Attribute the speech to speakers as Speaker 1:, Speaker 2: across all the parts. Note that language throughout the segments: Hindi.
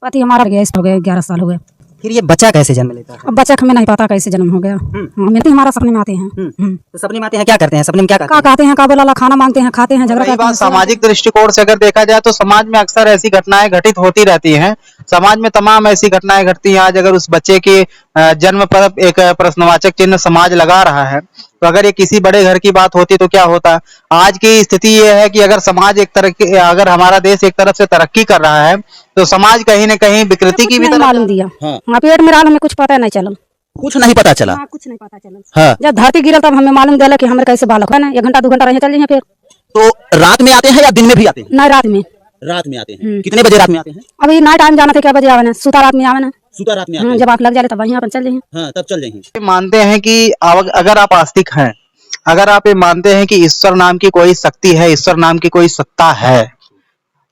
Speaker 1: पति हमारा गया हो गया 11 साल हो गए।
Speaker 2: फिर ये बच्चा कैसे जन्म लेता है?
Speaker 1: अब बच्चा हमें नहीं पता कैसे जन्म हो गया। हमें तो हमारा सपने में आते हैं।
Speaker 2: तो सपने में आते हैं, क्या करते हैं सपने में? क्या
Speaker 1: कहते हैं, का बोला खाना मांगते हैं, खाते हैं, झगड़ा करते हैं।
Speaker 3: सामाजिक दृष्टिकोण से अगर देखा जाए तो समाज में अक्सर ऐसी घटनाएं घटित होती रहती हैं। समाज में तमाम ऐसी घटनाएं घटती हैं। आज अगर उस बच्चे के जन्म पर एक प्रश्नवाचक चिन्ह समाज लगा रहा है, तो अगर ये किसी बड़े घर की बात होती तो क्या होता। आज की स्थिति ये है कि अगर समाज अगर हमारा देश एक तरफ से तरक्की कर रहा है तो समाज कहीं न कहीं विकृति की भी तरफ
Speaker 1: मालूम दिया। पेट में हमें कुछ पता नहीं चला।
Speaker 2: कुछ नहीं पता चला?
Speaker 1: कुछ नहीं पता चला। जब धरती गिरल तब हमें मालूम दिया कि हमारे कैसे बालक है ना। 1 घंटा 2 घंटा रहे चल जाए। फिर
Speaker 2: तो रात में आते हैं या दिन में भी आते हैं?
Speaker 1: नहीं, रात में।
Speaker 2: रात में आते हैं। कितने बजे रात में आते हैं?
Speaker 1: अभी नाइट टाइम जाना था, क्या बजे आवे ना, सुता रात में आवे ना।
Speaker 2: सुता रात में आते हैं।
Speaker 1: जब आंख लग जाए तब वहीं अपन चल जाएंगे।
Speaker 2: तब चल जाएंगे।
Speaker 3: मानते हैं कि अगर आप आस्तिक हैं, अगर आप ये मानते हैं कि ईश्वर नाम की कोई शक्ति है, ईश्वर नाम की कोई सत्ता है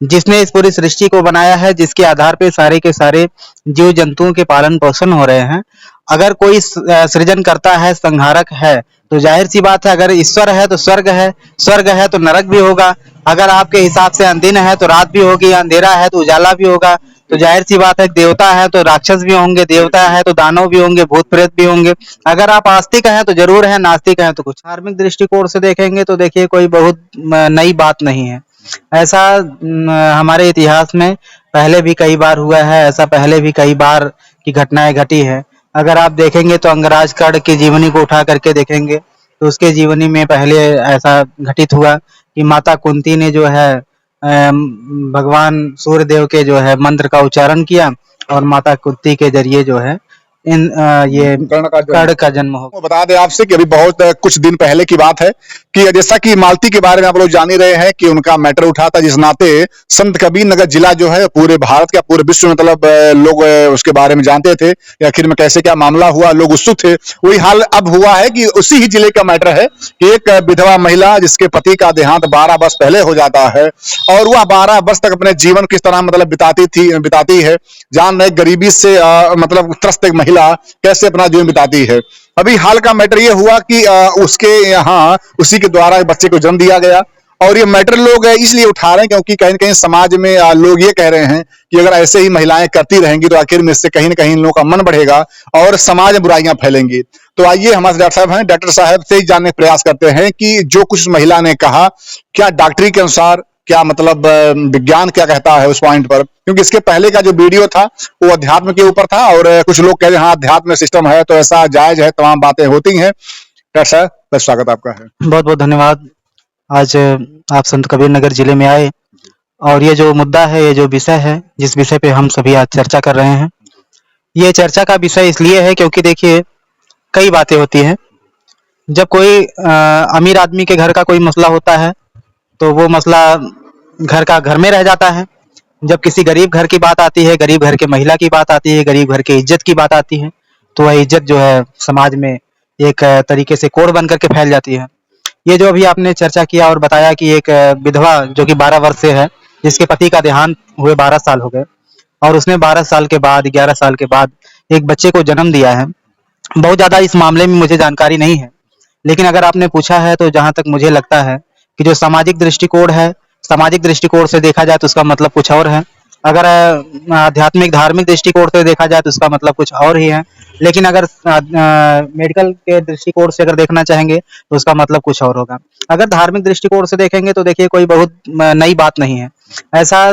Speaker 3: जिसने इस पूरी सृष्टि को बनाया है, जिसके आधार पे सारे के सारे जीव जंतुओं के पालन पोषण हो रहे हैं, अगर कोई सृजन करता है, संहारक है, तो जाहिर सी बात है अगर ईश्वर है तो स्वर्ग है, स्वर्ग है तो नरक भी होगा। अगर आपके हिसाब से दिन है तो रात भी होगी, अंधेरा है तो उजाला भी होगा। तो जाहिर सी बात है देवता है तो राक्षस भी होंगे, देवता है तो दानव भी होंगे, भूत प्रेत भी होंगे। अगर आप आस्तिक हैं तो जरूर है, नास्तिक हैं तो कुछ। धार्मिक दृष्टिकोण से देखेंगे तो देखिए कोई बहुत नई बात नहीं है। ऐसा हमारे इतिहास में पहले भी कई बार हुआ है, ऐसा पहले भी कई बार की घटनाएं घटी है। अगर आप देखेंगे तो अंगराज कर्ण की जीवनी को उठा करके देखेंगे तो उसके जीवनी में पहले ऐसा घटित हुआ कि माता कुंती ने जो है भगवान सूर्यदेव के जो है मंत्र का उच्चारण किया और माता कुंती के जरिए जो है ये कर्ण का जन्म हो।
Speaker 4: बता दें आपसे कि अभी बहुत कुछ दिन पहले की बात है कि जैसा कि मालती के बारे में आप लोग जान ही रहे हैं कि उनका मैटर उठा था, जिस नाते संत कबीर नगर जिला जो है पूरे भारत का पूरे विश्व में मतलब लोग उसके बारे में जानते थे कि आखिर में कैसे क्या मामला हुआ, लोग उत्सुक थे। वही हाल अब हुआ है कि उसी ही जिले का मैटर है कि एक विधवा महिला जिसके पति का देहांत 12 वर्ष पहले हो जाता है और वह 12 वर्ष तक अपने जीवन किस तरह मतलब बिताती है, जान रहे गरीबी से मतलब त्रस्त एक महिला कैसे अपना जीवन बिताती है। अभी हाल का मैटर ये हुआ कि उसके यहाँ उसी के द्वारा बच्चे को जन्म दिया गया और ये मैटर लोग इसलिए उठा रहे हैं क्योंकि कहीं न कहीं समाज में लोग ये कह रहे हैं कि अगर ऐसे ही महिलाएं करती रहेंगी तो आखिर में इससे कहीं न कहीं लोगों का मन बढ़ेगा और समाज में बुराइयां फैलेंगी। तो आइए हमारे डॉक्टर साहब हैं, डॉक्टर साहब से जानने का प्रयास करते हैं कि जो कुछ महिला ने कहा क्या डॉक्टरी के अनुसार क्या मतलब विज्ञान क्या कहता है उस पॉइंट पर, क्योंकि इसके पहले का जो वीडियो था वो अध्यात्म के ऊपर था और कुछ लोग कह रहे हैं हाँ अध्यात्म सिस्टम है तो ऐसा जायज है, तमाम बातें होती हैं। डॉक्टर साहब स्वागत आपका है।
Speaker 3: बहुत बहुत धन्यवाद। आज आप संत कबीर नगर जिले में आए और ये जो मुद्दा है, ये जो विषय है, जिस विषय पे हम सभी आज चर्चा कर रहे हैं, ये चर्चा का विषय इसलिए है क्योंकि देखिए कई बातें होती हैं। जब कोई अमीर आदमी के घर का कोई मसला होता है तो वो मसला घर में रह जाता है। जब किसी गरीब घर की बात आती है, गरीब घर के महिला की बात आती है, गरीब घर के इज्जत की बात आती है, तो वह इज्जत जो है समाज में एक तरीके से कोड़ बन करके फैल जाती है। ये जो अभी आपने चर्चा किया और बताया कि एक विधवा जो कि 12 वर्ष से है, जिसके पति का देहांत हुए 12 साल हो गए और उसने 12 साल के बाद 11 साल के बाद एक बच्चे को जन्म दिया है। बहुत ज़्यादा इस मामले में मुझे जानकारी नहीं है, लेकिन अगर आपने पूछा है तो जहाँ तक मुझे लगता है कि जो सामाजिक दृष्टिकोण है, सामाजिक दृष्टिकोण से देखा जाए तो उसका मतलब कुछ और है। अगर आध्यात्मिक धार्मिक दृष्टिकोण से देखा जाए तो उसका मतलब कुछ और ही है। लेकिन अगर मेडिकल के दृष्टिकोण से अगर देखना चाहेंगे तो उसका मतलब कुछ और होगा। अगर धार्मिक दृष्टिकोण से देखेंगे तो देखिए कोई बहुत नई बात नहीं है। ऐसा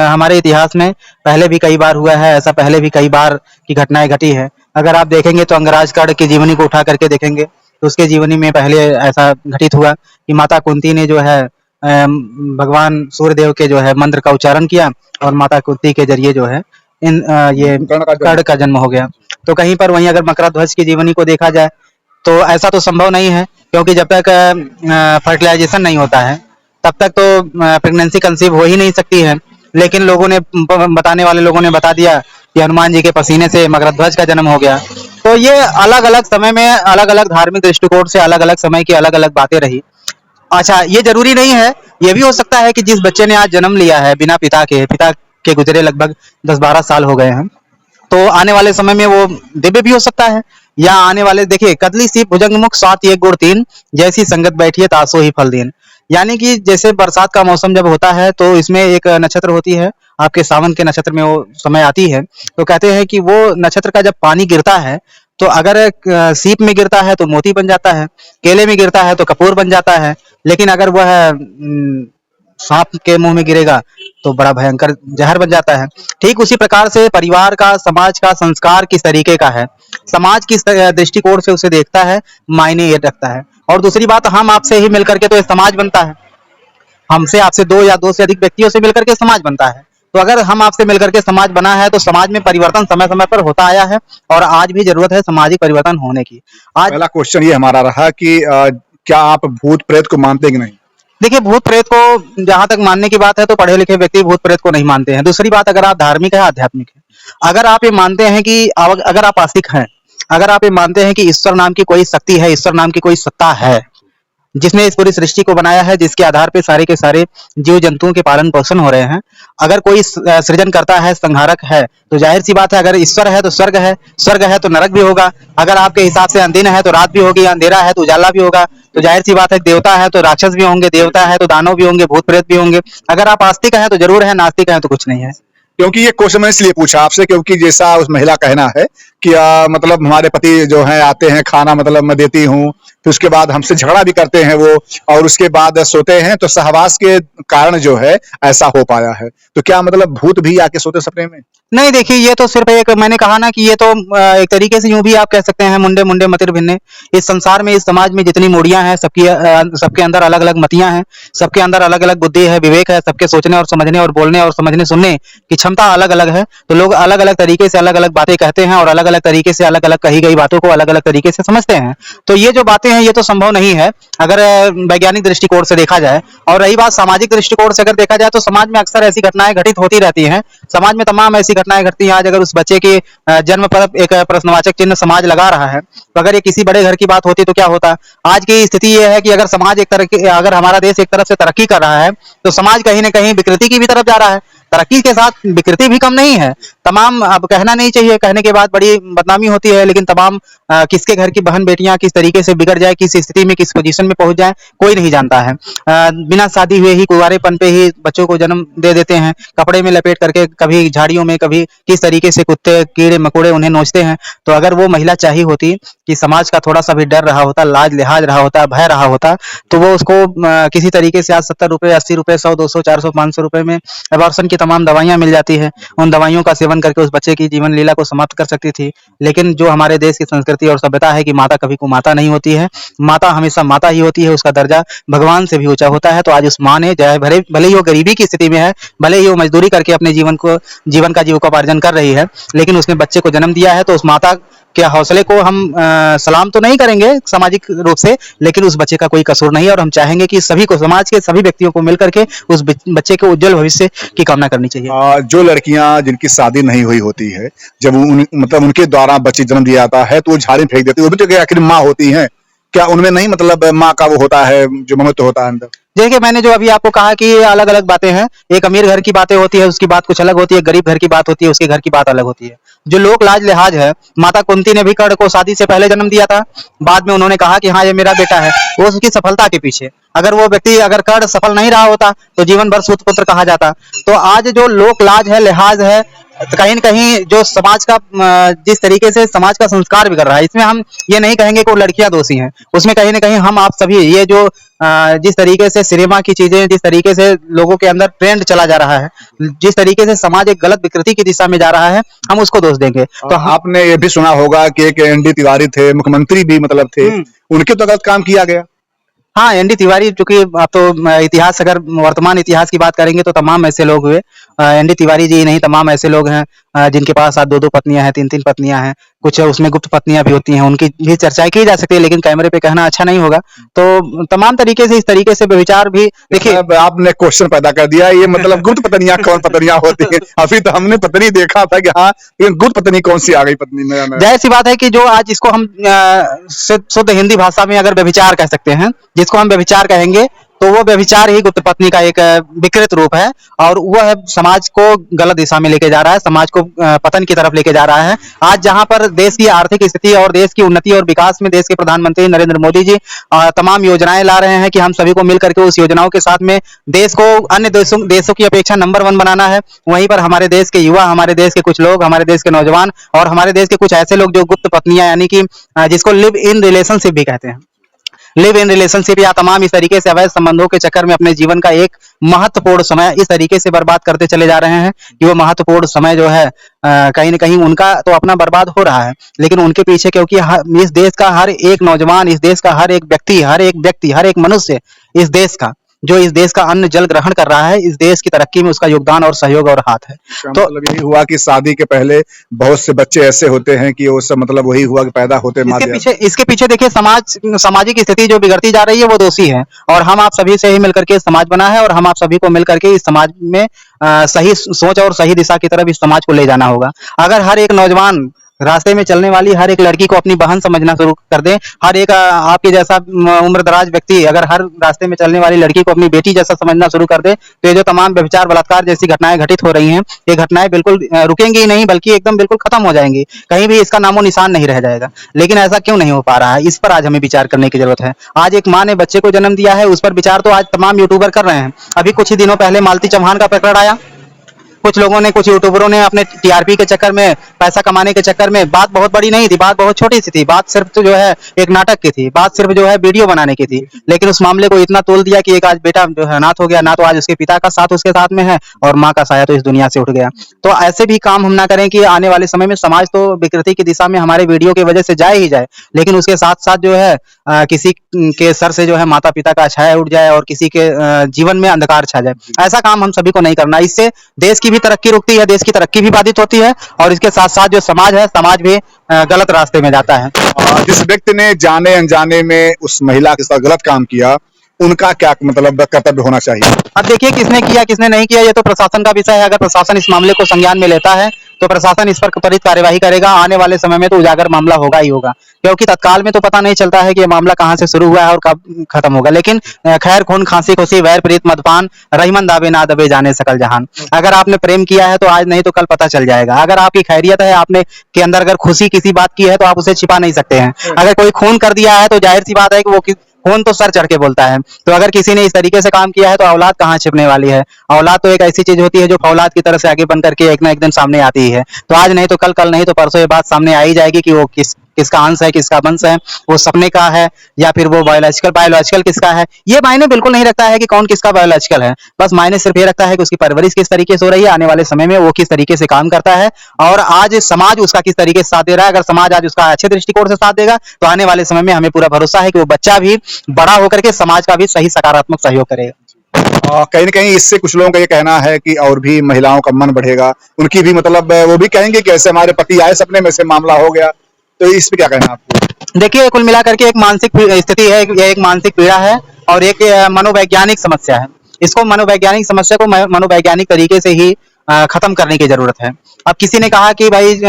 Speaker 3: हमारे इतिहास में पहले भी कई बार हुआ है, ऐसा पहले भी कई बार की घटनाएं घटी है। अगर आप देखेंगे तो अंगराज कर्ण की जीवनी को उठा करके देखेंगे तो उसके जीवनी में पहले ऐसा घटित हुआ कि माता कुंती ने जो है भगवान सूर्यदेव के जो है मंत्र का उच्चारण किया और माता कुंती के जरिए जो है ये कर्ण का जन्म हो गया। तो कहीं पर वहीं अगर मकरध्वज की जीवनी को देखा जाए तो ऐसा तो संभव नहीं है, क्योंकि जब तक फर्टिलाइजेशन नहीं होता है तब तक तो प्रेगनेंसी कंसीव हो ही नहीं सकती है। लेकिन लोगों ने बताने वाले लोगों ने बता दिया कि हनुमान जी के पसीने से मकरध्वज का जन्म हो गया। तो ये अलग अलग समय में अलग अलग धार्मिक दृष्टिकोण से अलग अलग समय की अलग अलग बातें रही। अच्छा, ये जरूरी नहीं है, ये भी हो सकता है कि जिस बच्चे ने आज जन्म लिया है बिना पिता के गुजरे लगभग 10-12 साल हो गए हैं, तो आने वाले समय में वो दिव्य भी हो सकता है। या आने वाले देखिए कदली सीप भुजंग मुख 7 1 गुण 3 जैसी संगत बैठिए तासो ही फल दीन। यानी कि जैसे बरसात का मौसम जब होता है तो इसमें एक नक्षत्र होती है आपके सावन के नक्षत्र में वो समय आती है, तो कहते हैं कि वो नक्षत्र का जब पानी गिरता है तो अगर सीप में गिरता है तो मोती बन जाता है, केले में गिरता है तो कपूर बन जाता है, लेकिन अगर वह सांप के मुंह में गिरेगा तो बड़ा भयंकर जहर बन जाता है। ठीक उसी प्रकार से परिवार का, समाज का संस्कार किस तरीके का है, समाज किस दृष्टिकोण से उसे देखता है, मायने ये रखता है। और दूसरी बात, हम आपसे ही मिलकर के तो ये समाज बनता है, हमसे आपसे दो या दो से अधिक व्यक्तियों से मिलकर के समाज बनता है। तो अगर हम आपसे मिलकर के समाज बना है तो समाज में परिवर्तन समय समय पर होता आया है और आज भी जरूरत है सामाजिक परिवर्तन होने की। आज
Speaker 4: पहला क्वेश्चन ये हमारा रहा कि क्या आप भूत प्रेत को मानते हैं कि नहीं?
Speaker 3: देखिए, भूत प्रेत को जहां तक मानने की बात है तो पढ़े लिखे व्यक्ति भूत प्रेत को नहीं मानते हैं। दूसरी बात, अगर आप धार्मिक है, आध्यात्मिक है, अगर आप ये मानते हैं कि अगर आप आस्तिक हैं, अगर आप ये मानते हैं कि ईश्वर नाम की कोई शक्ति है, ईश्वर नाम की कोई सत्ता है जिसने इस पूरी सृष्टि को बनाया है, जिसके आधार पे सारे के सारे जीव जंतुओं के पालन पोषण हो रहे हैं, अगर कोई सृजन करता है, संहारक है, तो जाहिर सी बात है अगर ईश्वर है तो स्वर्ग है, स्वर्ग है तो नरक भी होगा। अगर आपके हिसाब से दिन है तो रात भी होगी, अंधेरा है तो उजाला भी होगा। तो जाहिर सी बात है देवता है तो राक्षस भी होंगे, देवता है तो दानव भी होंगे, भूत प्रेत भी होंगे। अगर आप आस्तिक है तो जरूर है, नास्तिक है तो कुछ नहीं है।
Speaker 4: क्योंकि ये क्वेश्चन मैंने इसलिए पूछा आपसे क्योंकि जैसा उस महिला कहना है कि मतलब हमारे पति जो हैं आते हैं, खाना मतलब मैं देती हूँ, फिर उसके बाद हमसे झगड़ा भी करते हैं वो, और उसके बाद सोते हैं, तो सहवास के कारण जो है ऐसा हो पाया है। तो क्या मतलब भूत भी आके सोते सपने में?
Speaker 3: नहीं, देखिए, ये तो सिर्फ एक, मैंने कहा ना कि ये तो एक तरीके से यूं भी आप कह सकते हैं, मुंडे मुंडे मतिर भिन्ने। इस संसार में, इस समाज में जितनी मूढ़ियां हैं, सबके अंदर अलग अलग मतियां हैं, सबके अंदर अलग अलग बुद्धि है, विवेक है, सबके सोचने और समझने और बोलने और समझने सुनने की क्षमता अलग अलग है। तो लोग अलग अलग तरीके से अलग अलग बातें कहते हैं और अलग अलग तरीके से अलग अलग कही गई बातों को अलग अलग तरीके से समझते हैं। तो ये जो बातें हैं ये तो संभव नहीं है अगर वैज्ञानिक दृष्टिकोण से देखा जाए। और रही बात सामाजिक दृष्टिकोण से अगर देखा जाए तो समाज में अक्सर ऐसी घटनाएं घटित होती रहती हैं। समाज में तमाम ऐसी घटनाएं घटती हैं। आज अगर उस बच्चे के जन्म पर एक प्रश्नवाचक चिन्ह समाज लगा रहा है, तो अगर ये किसी बड़े घर की बात होती तो क्या होता। आज की स्थिति ये है कि अगर समाज अगर हमारा देश एक तरफ से तरक्की कर रहा है तो समाज कहीं ना कहीं विकृति की भी तरफ जा रहा है। तरक्की के साथ विकृति भी कम नहीं है। तमाम, अब कहना नहीं चाहिए, कहने के बाद बड़ी बदनामी होती है, लेकिन तमाम किसके घर की बहन बेटियां किस तरीके से बिगड़ जाए, किस स्थिति में, किस पोजीशन में पहुंच जाए, कोई नहीं जानता है। बिना शादी हुए ही, कुंवारेपन पे ही बच्चों को जन्म दे देते हैं, कपड़े में लपेट करके, कभी झाड़ियों में, कभी किस तरीके से कुत्ते कीड़े मकोड़े उन्हें नोचते हैं। तो अगर वो महिला चाहिए होती कि समाज का थोड़ा सा भी डर रहा होता, लाज लिहाज रहा होता, भय रहा होता, तो वो उसको किसी तरीके से आज 70 रुपए, 80 रुपए, 100, 200, 400, 500 रुपए में एबॉर्शन की तमाम दवाइयां मिल जाती है। उन दवाइयों का सेवन करके उस बच्चे की जीवन लीला को समाप्त कर सकती थी। लेकिन जो हमारे देश की संस्कृति और सभ्यता है कि माता कभी कुमाता नहीं होती है, माता हमेशा माता ही होती है, उसका दर्जा भगवान से भी ऊंचा होता है। तो आज उस माँ ने, चाहे भले ही वो गरीबी की स्थिति में है, भले ही वो मजदूरी करके अपने जीवन का जीविकोपार्जन कर रही है, लेकिन उसने बच्चे को जन्म दिया है। तो उस माता के हौसले को हम सलाम तो नहीं करेंगे सामाजिक रूप से, लेकिन उस बच्चे का कोई कसूर नहीं है और हम चाहेंगे कि सभी को, समाज के सभी व्यक्तियों को मिलकर के उस बच्चे के उज्जवल भविष्य की कामना करनी चाहिए।
Speaker 4: जो लड़कियां जिनकी शादी नहीं हुई होती है, जब मतलब उनके द्वारा बच्चे जन्म दिया जाता है तो वो झाड़ी फेंक देती है, वो भी तो आखिर माँ होती है, क्या उनमें नहीं मतलब माँ का वो होता है, जो ममत्व होता है अंदर?
Speaker 3: देखिए, मैंने जो अभी आपको कहा कि अलग अलग बातें हैं। एक अमीर घर की बातें होती है, उसकी बात कुछ अलग होती है, गरीब घर की बात होती है, उसके घर की बात अलग होती है। जो लोक लाज लिहाज है, माता कुंती ने भी कर्ण को शादी से पहले जन्म दिया था, बाद में उन्होंने कहा कि हाँ ये मेरा बेटा है, वो उसकी सफलता के पीछे। अगर वो व्यक्ति, अगर कर्ण सफल नहीं रहा होता तो जीवन भर सूत पुत्र कहा जाता। तो आज जो लोक लाज है, लिहाज है, कहीं न कहीं जो समाज का, जिस तरीके से समाज का संस्कार बिगड़ रहा है, इसमें हम ये नहीं कहेंगे कि वो लड़कियां दोषी हैं, उसमें कहीं न कहीं हम आप सभी, ये जो जिस तरीके से सिनेमा की चीजें, जिस तरीके से लोगों के अंदर ट्रेंड चला जा रहा है, जिस तरीके से समाज एक गलत विकृति की दिशा में जा रहा है, हम उसको दोष देंगे। तो
Speaker 4: आपने ये भी सुना होगा कि एक एनडी तिवारी थे, मुख्यमंत्री भी मतलब थे, उनके तो गलत काम किया गया।
Speaker 3: हाँ, एनडी तिवारी, चूंकि आप तो इतिहास, अगर वर्तमान इतिहास की बात करेंगे तो तमाम ऐसे लोग हुए, एनडी तिवारी जी नहीं, तमाम ऐसे लोग हैं जिनके पास 2-2 पत्नियां हैं, 3-3 पत्नियां हैं, कुछ उसमें गुप्त पत्नियां भी होती हैं, उनकी भी चर्चा की जा सकती है, लेकिन कैमरे पे कहना अच्छा नहीं होगा। तो तमाम तरीके से, इस तरीके से व्यभिचार भी, देखिए,
Speaker 4: आपने क्वेश्चन पैदा कर दिया, ये मतलब गुप्त पत्नियां कौन पत्नियां होती है? अभी तो हमने पत्नी देखा था कि हाँ, लेकिन गुप्त पत्नी कौन सी आ गई पत्नी में?
Speaker 3: जाहिर सी बात है कि जो आज इसको हम शुद्ध हिंदी भाषा में अगर व्यभिचार कह सकते हैं, जिसको हम व्यभिचार कहेंगे, तो वो व्यभिचार ही गुप्त पत्नी का एक विकृत रूप है, और वह समाज को गलत दिशा में लेके जा रहा है, समाज को पतन की तरफ लेके जा रहा है। आज जहां पर देश की आर्थिक स्थिति और देश की उन्नति और विकास में देश के प्रधानमंत्री नरेंद्र मोदी जी तमाम योजनाएं ला रहे हैं कि हम सभी को मिल करके उस योजनाओं के साथ में देश को अन्य देशों की अपेक्षा नंबर 1 बनाना है, वहीं पर हमारे देश के युवा, हमारे देश के कुछ लोग, हमारे देश के नौजवान और हमारे देश के कुछ ऐसे लोग जो गुप्त पत्नियां यानी कि जिसको लिव इन रिलेशनशिप भी कहते हैं, लिव इन रिलेशनशिप या तमाम इस तरीके से अवैध संबंधों के चक्कर में अपने जीवन का एक महत्वपूर्ण समय इस तरीके से बर्बाद करते चले जा रहे हैं कि वो महत्वपूर्ण समय जो है कहीं न कहीं उनका तो अपना बर्बाद हो रहा है, लेकिन उनके पीछे क्योंकि इस देश का हर एक नौजवान, इस देश का हर एक व्यक्ति, हर एक मनुष्य इस देश का जो इस देश का अन्न जल ग्रहण कर रहा है, इस देश की तरक्की में उसका योगदान और सहयोग और हाथ है।
Speaker 4: तो मतलब यही हुआ कि शादी के पहले बहुत से बच्चे ऐसे होते हैं कि वो सब मतलब वही हुआ कि पैदा होते
Speaker 3: इसके पीछे देखिए सामाजिक स्थिति जो बिगड़ती जा रही है वो दोषी है, और हम आप सभी से ही मिलकर के समाज बना है, और हम आप सभी को मिलकर के इस समाज में सही सोच और सही दिशा की तरफ इस समाज को ले जाना होगा। अगर हर एक नौजवान रास्ते में चलने वाली हर एक लड़की को अपनी बहन समझना शुरू कर दे, हर एक आपके जैसा उम्रदराज व्यक्ति अगर हर रास्ते में चलने वाली लड़की को अपनी बेटी जैसा समझना शुरू कर दे, तो ये जो तमाम व्यभिचार बलात्कार जैसी घटनाएं घटित हो रही हैं, ये घटनाएं बिल्कुल रुकेंगी ही नहीं बल्कि एकदम बिल्कुल खत्म हो जाएंगी, कहीं भी इसका नामो निशान नहीं रह जाएगा। लेकिन ऐसा क्यों नहीं हो पा रहा है, इस पर आज हमें विचार करने की जरूरत है। आज एक माँ ने बच्चे को जन्म दिया है, उस पर विचार तो आज तमाम यूट्यूबर कर रहे हैं। अभी कुछ ही दिनों पहले मालती चौहान का प्रकरण आया, कुछ लोगों ने, कुछ यूट्यूबरों ने अपने टीआरपी के चक्कर में, पैसा कमाने के चक्कर में, बात बहुत बड़ी नहीं थी, बात बहुत छोटी सी थी, बात सिर्फ तो जो है एक नाटक की थी, बात सिर्फ जो है वीडियो बनाने की थी, लेकिन उस मामले को इतना तोल दिया कि एक आज बेटा जो है अनाथ हो गया, ना तो आज उसके पिता का साथ उसके साथ में है और माँ का साया तो इस दुनिया से उठ गया। तो ऐसे भी काम हम ना करें कि आने वाले समय में समाज तो विकृति की दिशा में हमारे वीडियो की वजह से जाए ही जाए, लेकिन उसके साथ साथ जो है किसी के सर से जो है माता पिता का छाया उठ जाए और किसी के जीवन में अंधकार छा जाए। ऐसा काम हम सभी को नहीं करना, इससे देश की भी तरक्की रुकती है, देश की तरक्की भी बाधित होती है, और इसके साथ साथ जो समाज है, समाज भी गलत रास्ते में जाता है।
Speaker 4: जिस व्यक्ति ने जाने अनजाने में उस महिला के साथ गलत काम किया, उनका क्या मतलब कर्तव्य होना चाहिए?
Speaker 3: अब देखिए किसने किया किसने नहीं किया ये तो प्रशासन का विषय है। अगर प्रशासन इस मामले को संज्ञान में लेता है तो प्रशासन इस पर त्वरित कार्यवाही करेगा। आने वाले समय में तो उजागर मामला होगा ही होगा, क्योंकि तत्काल में तो पता नहीं चलता है कि ये मामला कहां से शुरू हुआ है और कब खत्म होगा। लेकिन खैर खून खांसी खुशी वैर प्रीत मदपान रहीमन दावे ना दबे जाने सकल जहान। अगर आपने प्रेम किया है तो आज नहीं तो कल पता चल जाएगा। अगर आपकी खैरियत है, आपने के अंदर अगर खुशी किसी बात की है तो आप उसे छिपा नहीं सकते हैं। अगर कोई खून कर दिया है तो जाहिर सी बात है कि वो खून तो सर चढ़ के बोलता है। तो अगर किसी ने इस तरीके से काम किया है तो औलाद कहाँ छिपने वाली है। औलाद तो एक ऐसी चीज होती है जो औलाद की तरह से आगे बन करके एक ना एक दिन सामने आती ही है। तो आज नहीं तो कल, कल नहीं तो परसों ये बात सामने आ ही जाएगी कि वो किसका अंश है, किसका वंश है, वो सपने का है या फिर वो बायोलॉजिकल किसका है। ये मायने बिल्कुल नहीं रखता है कि कौन किसका बायोलॉजिकल है। बस मायने सिर्फ ये रखता है कि उसकी परवरिश किस तरीके से हो रही है, आने वाले समय में वो किस तरीके से काम करता है और आज समाज उसका किस तरीके से साथ दे रहा है। अगर समाज आज उसका अच्छे दृष्टिकोण से साथ देगा तो आने वाले समय में हमें पूरा भरोसा है कि वो बच्चा भी बड़ा होकर के समाज का भी सही सकारात्मक सहयोग करेगा।
Speaker 4: कहीं न कहीं इससे कुछ लोगों का ये कहना है कि और भी महिलाओं का मन बढ़ेगा, उनकी भी मतलब वो भी कहेंगे कि ऐसे हमारे पति आए सपने में से मामला हो गया। तो इस पे क्या कहना आपको?
Speaker 3: देखिए कुल मिलाकर के एक मानसिक स्थिति है, ये एक मानसिक पीड़ा है और एक मनोवैज्ञानिक समस्या है। इसको मनोवैज्ञानिक समस्या को मनोवैज्ञानिक तरीके से ही खत्म करने की जरूरत है। अब किसी ने कहा कि भाई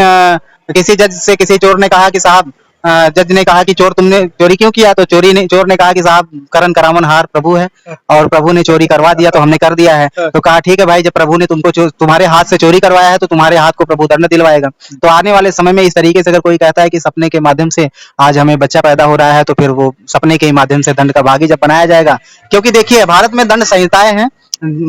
Speaker 3: किसी जज से किसी चोर ने कहा कि साहब, जज ने कहा कि चोर तुमने चोरी क्यों किया? तो चोर ने कहा कि साहब करण करावन हार प्रभु है और प्रभु ने चोरी करवा दिया तो हमने कर दिया है। तो कहा ठीक है भाई, जब प्रभु ने तुमको तुम्हारे हाथ से चोरी करवाया है तो तुम्हारे हाथ को प्रभु दंड दिलवाएगा। तो आने वाले समय में इस तरीके से अगर कोई कहता है कि सपने के माध्यम से आज हमें बच्चा पैदा हो रहा है तो फिर वो सपने के माध्यम से दंड का भागी जब बनाया जाएगा। क्योंकि देखिए भारत में दंड संहिताएं हैं।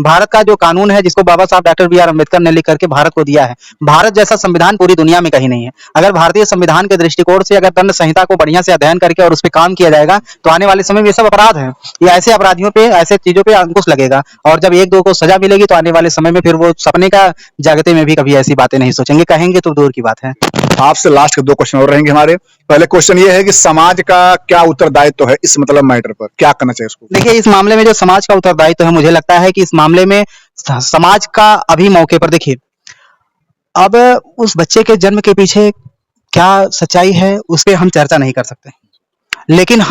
Speaker 3: भारत का जो कानून है जिसको बाबा साहब डॉक्टर बी आर अम्बेडकर ने लिख करके भारत को दिया है, भारत जैसा संविधान पूरी दुनिया में कहीं नहीं है। अगर भारतीय संविधान के दृष्टिकोण से अगर दंड संहिता को बढ़िया से अध्ययन करके और उस पर काम किया जाएगा तो आने वाले समय में ये सब अपराध है, ये ऐसे अपराधियों पे, ऐसे चीजों पे अंकुश लगेगा और जब एक दो को सजा मिलेगी तो आने वाले समय में फिर वो सपने का जागते में भी कभी ऐसी बातें नहीं सोचेंगे, कहेंगे तो दूर की बात है।
Speaker 4: आपसे लास्ट के 2 क्वेश्चन और रहेंगे हमारे। पहले क्वेश्चन ये है कि समाज का क्या उत्तरदायित्व है इस मतलब मैटर पर, क्या करना चाहिए उसको?
Speaker 3: देखिए इस मामले में जो समाज का उत्तरदायित्व है, मुझे लगता है कि इस मामले में समाज का अभी मौके पर देखिए, अब उस बच्चे के जन्म के पीछे क्या सच्चाई है उस पर हम चर्चा नहीं कर सकते, लेकिन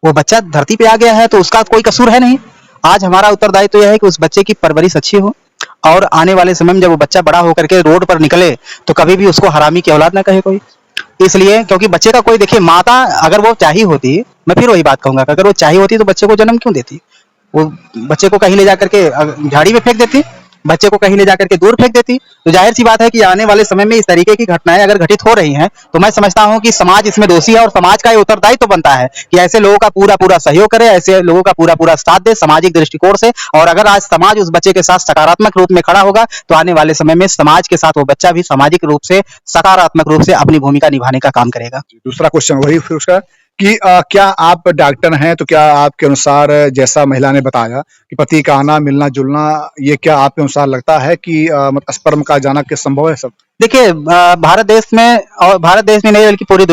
Speaker 3: वो बच्चा धरती पे आ गया है तो उसका कोई कसूर है नहीं। आज हमारा उत्तरदायित्व यह है कि उस बच्चे की परवरिश अच्छी हो और आने वाले समय में जब वो बच्चा बड़ा होकर के रोड पर निकले तो कभी भी उसको हरामी की औलाद ना कहे कोई। इसलिए क्योंकि बच्चे का कोई, देखिए माता अगर वो चाहिए होती, मैं फिर वही बात कहूंगा, अगर वो चाहिए होती तो बच्चे को जन्म क्यों देती? वो बच्चे को कहीं ले जाकर के झाड़ी में फेंक देती, बच्चे को कहीं ले जाकर के दूर फेंक देती। तो जाहिर सी बात है कि आने वाले समय में इस तरीके की घटनाएं अगर घटित हो रही हैं तो मैं समझता हूं कि समाज इसमें दोषी है और समाज का ये उत्तरदायित्व तो बनता है कि ऐसे लोगों का पूरा पूरा सहयोग करे, ऐसे लोगों का पूरा पूरा साथ दे सामाजिक दृष्टिकोण से। और अगर आज समाज उस बच्चे के साथ सकारात्मक रूप में खड़ा होगा तो आने वाले समय में समाज के साथ वो बच्चा भी सामाजिक रूप से सकारात्मक रूप से अपनी भूमिका निभाने का काम करेगा।
Speaker 4: दूसरा क्वेश्चन वही फिर उसका कि क्या आप डॉक्टर हैं तो क्या आपके अनुसार जैसा महिला ने बताया कि पति का आना मिलना जुलना, ये क्या आपके अनुसार लगता है कि स्पर्म का जाना किस संभव है सब?
Speaker 3: देखिए भारत देश में, और भारत देश में नहीं बल्कि पूरी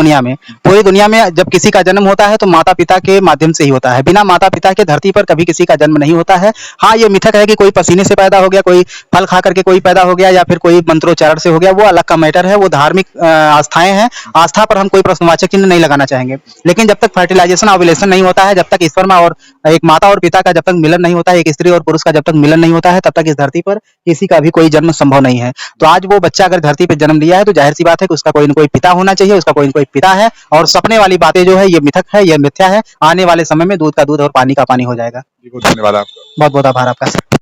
Speaker 3: दुनिया में जब किसी का जन्म होता है तो माता पिता के माध्यम से ही होता है। बिना माता पिता के धरती पर कभी किसी का जन्म नहीं होता है। हाँ, ये मिथक है कि कोई पसीने से पैदा हो गया, कोई फल खा करके कोई पैदा हो गया, या फिर कोई मंत्रोच्चारण से हो गया, वो अलग का मैटर है, वो धार्मिक आस्थाएं हैं। आस्था पर हम कोई प्रश्नवाचक चिन्ह नहीं लगाना चाहेंगे। लेकिन जब तक फर्टिलाइजेशन ओव्यूलेशन नहीं होता है, जब तक स्पर्म और एक माता और पिता का जब तक मिलन नहीं होता है, एक स्त्री और पुरुष का जब तक मिलन नहीं होता है, तब तक इस धरती पर किसी का भी कोई जन्म संभव नहीं है। तो आज वो बच्चा अगर धरती पर जन्म लिया है तो जाहिर सी बात है कि उसका कोई न कोई पिता होना चाहिए, उसका कोई न कोई पिता है। और सपने वाली बातें जो है ये मिथक है, ये मिथ्या है। आने वाले समय में दूध का दूध और पानी का पानी हो जाएगा।
Speaker 4: बहुत धन्यवाद आपका।
Speaker 3: बहुत बहुत आभार आपका।